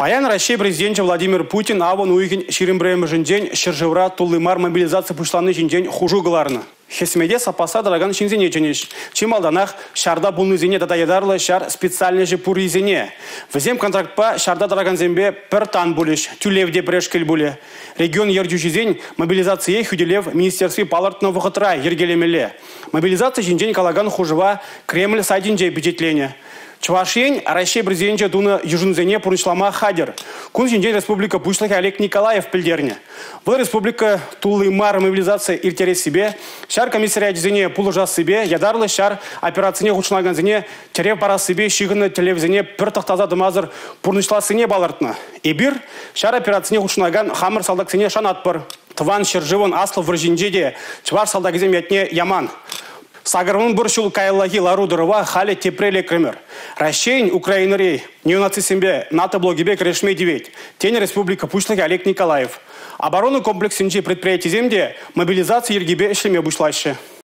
Паян Россия президенті Владимир Путин авон уйген ширимбрем жінден шыржывра тулымар мобилизация пушланы жінден хужуғыларны. Хесмеде сапаса дыраган шинзене ченеш. Чималданах шарда булнызене дадайдарлы шар специальный же пуризене. Взем контрактпа шарда дыраган зембе пір тан булеш, тюлевде прешкел буле. Регион ержучизень мобилизация хюделев министерстве палартного вахатра ергелемеле. Мобилизация жінден калаган хужыва Кремль сайдинже бюджетление. Чувашень, Россия президенті дуна южынзене пурнышлама хадер. Кун жінден республика Бушлах Олег Николаев пілдерне. Бұл республика тулымар мобилизация иртерес себе, шар комиссариатизене пулыжа себе, ядарлы шар операцияне хучнаганзене терев пара себе шигыны телевизене пір тақтаза дымазыр пурнышласыне балартны. Ибир шар операцияне хучнаган хамыр салдаксене шанатпыр. Тван шыржывын аслы вржинжеде, чвар салдакзем ятне яман. Сагармын буршул кайлаги ларудырова хали тепреле кремер. Россия, Украина, неонацисембе, НАТО-блогибе крешме 9. Тень республика Бушлах Олег Николаев. Оборонный комплекс инжи предприятий земде мобилизации ергибе шлеме бушлайше.